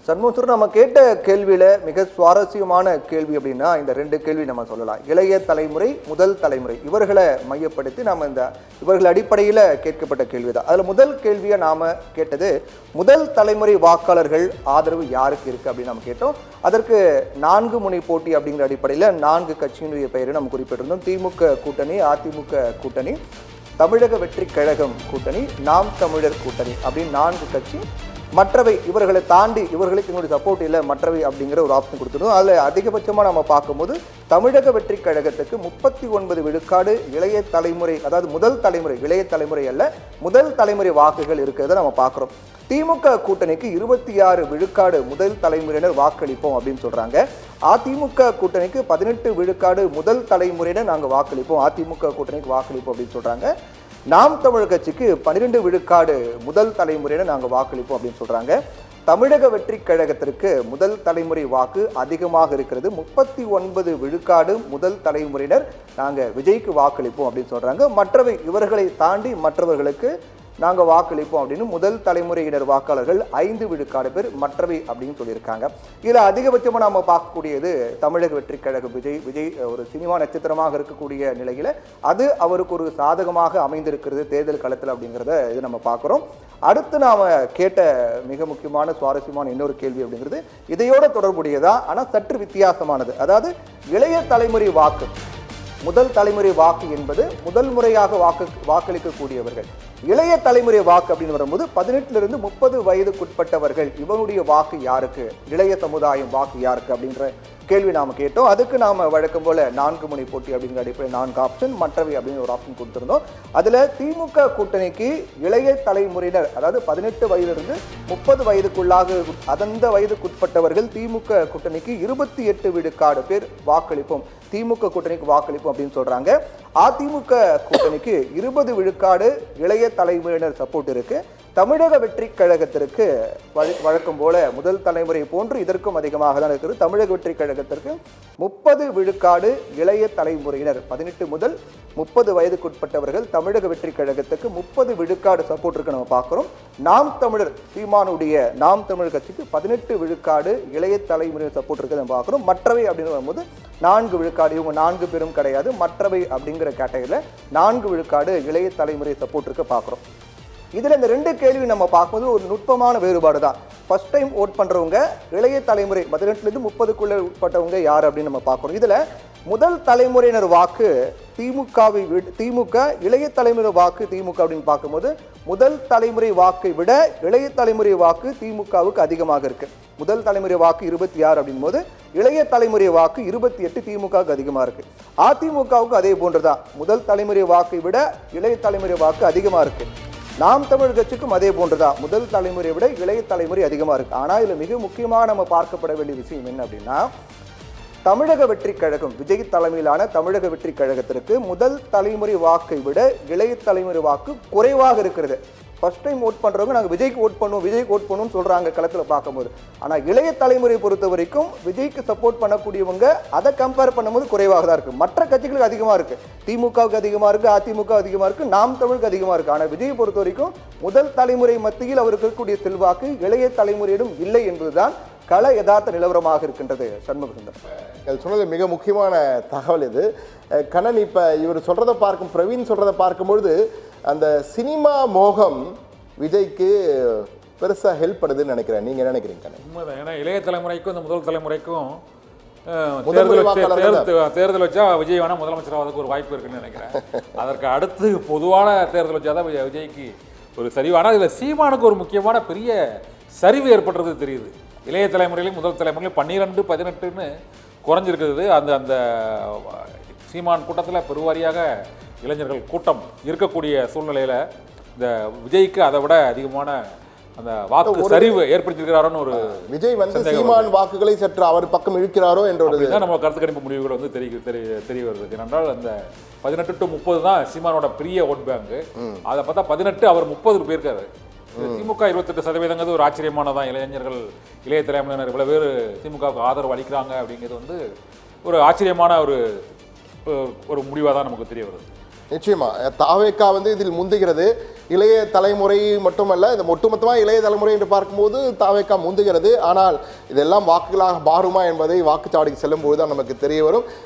சண்முகத்தூர் நம்ம கேட்ட கேள்வியில மிக சுவாரஸ்யமான கேள்வி அப்படின்னா இந்த ரெண்டு கேள்வி நம்ம சொல்லலாம். இளைய தலைமுறை, முதல் தலைமுறை, இவர்களை மையப்படுத்தி நாம இவர்கள் அடிப்படையில் கேட்கப்பட்ட கேள்விதான். அதுல முதல் கேள்வியை நாம கேட்டது முதல் தலைமுறை வாக்காளர்கள் ஆதரவு யாருக்கு இருக்கு அப்படின்னு நம்ம கேட்டோம். அதற்கு 4 முனை போட்டி அப்படிங்கிற அடிப்படையில் 4 கட்சியினுடைய பெயரை நம்ம குறிப்பிட்டிருந்தோம். திமுக கூட்டணி, அதிமுக கூட்டணி, தமிழக வெற்றி கழகம் கூட்டணி, நாம் தமிழர் கூட்டணி அப்படின்னு 4 கட்சி. மற்றவை இவர்களை தாண்டி இவர்களுக்கு எங்களுடைய சப்போர்ட் இல்லை மற்றவை அப்படிங்கிற ஒரு ஆப்ஷன் கொடுத்துருந்தோம். அதில் அதிகபட்சமாக நம்ம பார்க்கும்போது தமிழக வெற்றி கழகத்துக்கு 39 விழுக்காடு இளைய தலைமுறை, அதாவது முதல் தலைமுறை, இளைய தலைமுறை அல்ல முதல் தலைமுறை வாக்குகள் இருக்கிறத நம்ம பார்க்குறோம். திமுக கூட்டணிக்கு 26 விழுக்காடு முதல் தலைமுறையினர் வாக்களிப்போம் அப்படின்னு சொல்றாங்க. அதிமுக கூட்டணிக்கு 18 விழுக்காடு முதல் தலைமுறையினர் நாங்கள் வாக்களிப்போம், அதிமுக கூட்டணிக்கு வாக்களிப்போம் அப்படின்னு சொல்றாங்க. நாம் தமிழர் கட்சிக்கு 12 விழுக்காடு முதல் தலைமுறையினர் நாங்கள் வாக்களிப்போம் அப்படின்னு சொல்றாங்க. தமிழக வெற்றி கழகத்திற்கு முதல் தலைமுறை வாக்கு அதிகமாக இருக்கிறது. 39 விழுக்காடு முதல் தலைமுறையினர் நாங்கள் விஜய்க்கு வாக்களிப்போம் அப்படின்னு சொல்றாங்க. மற்றவை இவர்களை தாண்டி மற்றவர்களுக்கு நாங்கள் வாக்களிப்போம் அப்படின்னு முதல் தலைமுறையினர் வாக்காளர்கள் 5 விழுக்காடு பேர் மற்றவை அப்படின்னு சொல்லியிருக்காங்க. இதில் அதிகபட்சமாக நம்ம பார்க்கக்கூடியது தமிழக வெற்றி கழகம். விஜய் ஒரு சினிமா நட்சத்திரமாக இருக்கக்கூடிய நிலையில் அது அவருக்கு ஒரு சாதகமாக அமைந்திருக்கிறது தேர்தல் களத்தில் அப்படிங்கிறத இது நம்ம பார்க்குறோம். அடுத்து நாம் கேட்ட மிக முக்கியமான சுவாரஸ்யமான இன்னொரு கேள்வி அப்படிங்கிறது இதையோட தொடர்புடையதா, ஆனால் சற்று வித்தியாசமானது. அதாவது இளைய தலைமுறை வாக்கு, முதல் தலைமுறை வாக்கு என்பது முதல் முறையாக வாக்களிக்கக்கூடியவர்கள். இளைய தலைமுறை வாக்கு அப்படின்னு வரும்போது 18 30 வயதுக்குட்பட்டவர்கள், இவனுடைய வாக்கு யாருக்கு, இளைய சமுதாயம் வாக்கு யாருக்கு அப்படின்ற கேள்வி நாம கேட்டோம். அதுக்கு நாம வழக்கம் போல 4 முனை போட்டி அப்படிங்கிற அடிப்படையில் 4 ஆப்ஷன், மற்றவை அப்படின்னு ஒரு ஆப்ஷன் கொடுத்திருந்தோம். அதுல திமுக கூட்டணிக்கு இளைய தலைமுறையினர், அதாவது 18 வயதிலிருந்து 30 வயதுக்குள்ளாக அந்த வயதுக்குட்பட்டவர்கள் திமுக கூட்டணிக்கு 28 விழுக்காடு பேர் வாக்களிப்போம், திமுக கூட்டணிக்கு வாக்களிப்போம் அப்படின்னு சொல்றாங்க. அதிமுக கூட்டணிக்கு 20 விழுக்காடு இளைய தலைமுறையினர் சப்போர்ட் இருக்கு. தமிழக வெற்றி கழகத்திற்கு வழக்கம் போல முதல் தலைமுறை போன்று இதற்கும் அதிகமாக தான் இருக்கிறது. தமிழக வெற்றி கழகத்திற்கு 30 விழுக்காடு இளைய தலைமுறையினர், 18 முதல் 30 வயதுக்குட்பட்டவர்கள் தமிழக வெற்றி கழகத்துக்கு 30 விழுக்காடு சப்போர்ட் இருக்கு நம்ம பார்க்கிறோம். நாம் தமிழர் சீமானுடைய நாம் தமிழர் கட்சிக்கு 18 விழுக்காடு இளைய தலைமுறையினர் சப்போர்ட் இருக்கு நம்ம பார்க்கிறோம். மற்றவை அப்படின்னு வரும்போது 4 விழுக்காடு, இவங்க 4 பேரும் கிடையாது, மற்றவை அப்படிங்கிற கேட்டகரியில் 4 விழுக்காடு இளைய தலைமுறை சப்போர்ட் இருக்க பார்க்குறோம். இதில் இந்த 2 கேள்வி நம்ம பார்க்கும்போது ஒரு நுட்பமான வேறுபாடு தான். ஃபர்ஸ்ட் டைம் ஓட் பண்ணுறவங்க இளைய தலைமுறை 18 30க்குள்ளே உட்பட்டவங்க யார் அப்படின்னு நம்ம பார்க்குறோம். இதில் முதல் தலைமுறையினர் வாக்கு திமுக, இளைய தலைமுறை வாக்கு திமுக அப்படின்னு பார்க்கும்போது முதல் தலைமுறை வாக்கை விட இளைய தலைமுறை வாக்கு திமுகவுக்கு அதிகமாக இருக்கு. முதல் தலைமுறை வாக்கு 26 அப்படின் போது இளைய தலைமுறை வாக்கு 28 திமுகவுக்கு அதிகமாக இருக்கு. அதிமுகவுக்கு அதே போன்றுதான், முதல் தலைமுறை வாக்கை விட இளைய தலைமுறை வாக்கு அதிகமாக இருக்கு. நாம் தமிழர் கட்சிக்கும் அதே போன்றுதான், முதல் தலைமுறையை விட இளைய தலைமுறை அதிகமாக இருக்கு. ஆனால் இதில் மிக முக்கியமாக நம்ம பார்க்கப்பட வேண்டிய விஷயம் என்ன அப்படின்னா, தமிழக வெற்றி கழகம், விஜய் தலைமையிலான தமிழக வெற்றி கழகத்திற்கு முதல் தலைமுறை வாக்கை விட இளைய தலைமுறை வாக்கு குறைவாக இருக்கிறது. ஃபர்ஸ்ட் டைம் ஓட் பண்ணுறவங்க நாங்கள் விஜய்க்கு ஓட் பண்ணுவோம்னு சொல்கிறாங்க களத்தில் பார்க்கும்போது. ஆனால் இளைய தலைமுறை பொறுத்த வரைக்கும் விஜய்க்கு சப்போர்ட் பண்ணக்கூடியவங்க அதை கம்பேர் பண்ணும்போது குறைவாக தான் இருக்குது. மற்ற கட்சிகளுக்கு அதிகமாக இருக்குது, திமுகவுக்கு அதிகமாக இருக்குது, அதிமுக அதிகமாக இருக்குது, நாம் தமிழுக்கு அதிகமாக இருக்குது. ஆனால் விஜய் பொறுத்த வரைக்கும் முதல் தலைமுறை மத்தியில் அவருக்கு இருக்கக்கூடிய செல்வாக்கு இளைய தலைமுறையிடம் இல்லை என்பதுதான் கள யதார்த்த நிலவரமாக இருக்கின்றது. சண்முகசுந்தரம் சொன்னது மிக முக்கியமான தகவல் இது. கண்ணன், இப்போ இவர் சொல்கிறத பிரவீன் சொல்கிறத பார்க்கும்பொழுது அந்த சினிமா மோகம் விஜய்க்கு பெருசாக ஹெல்ப் பண்ணுதுன்னு நினைக்கிறேன். நீங்கள் என்ன நினைக்கிறீங்க கண்ணன்? உண்மைதான். ஏன்னா இளைய தலைமுறைக்கும் இந்த முதல் தலைமுறைக்கும் தேர்தல் வச்சா விஜய் வேணா முதலமைச்சராவதுக்கு ஒரு வாய்ப்பு இருக்குன்னு நினைக்கிறேன். அதற்கு அடுத்து பொதுவான தேர்தல் வச்சாதான் விஜய்க்கு ஒரு சரிவான. இதில் சீமானுக்கு ஒரு முக்கியமான பெரிய சரிவு ஏற்படுறது தெரியுது. இளைய தலைமுறையிலையும் முதல் தலைமுறையிலையும் 12 18ன்னு குறைஞ்சிருக்கிறது. அந்த சீமான் கூட்டத்தில் பெருவாரியாக இளைஞர்கள் கூட்டம் இருக்கக்கூடிய சூழ்நிலையில் இந்த விஜய்க்கு அதை விட அதிகமான அந்த வாக்கு சரிவு ஏற்படுத்தியிருக்கிறாரோன்னு ஒரு விஜய் சீமான் வாக்குகளை சற்று அவர் பக்கம் இழுக்கிறாரோ என்ற ஒரு நம்ம கருத்து கணிப்பு முடிவுகள் தெரிய வருது. ஏனென்றால் அந்த 18 to 30 தான் சீமானோட பெரிய ஓட் பேங்க். அதை பார்த்தா 18 அவர் 30 போயிருக்காரு. திமுக 28% ஒரு ஆச்சரியமானதான். இளைஞர்கள் இளைய தலைமுறையினர் இவ்வளவு பேர் திமுகவுக்கு ஆதரவு அளிக்கிறாங்க அப்படிங்கிறது ஒரு ஆச்சரியமான ஒரு முடிவாக தான் நமக்கு தெரிய வருது. நிச்சயமா தாவேக்கா இதில் முந்துகிறது. இளைய தலைமுறை மட்டுமல்ல, இந்த ஒட்டுமொத்தமாக இளைய தலைமுறை என்று பார்க்கும்போது தாவேக்கா முந்துகிறது. ஆனால் இதெல்லாம் வாக்குகளாக மாறுமா என்பதை வாக்குச்சாவடிக்கு செல்லும் போது தான் நமக்கு தெரிய வரும்.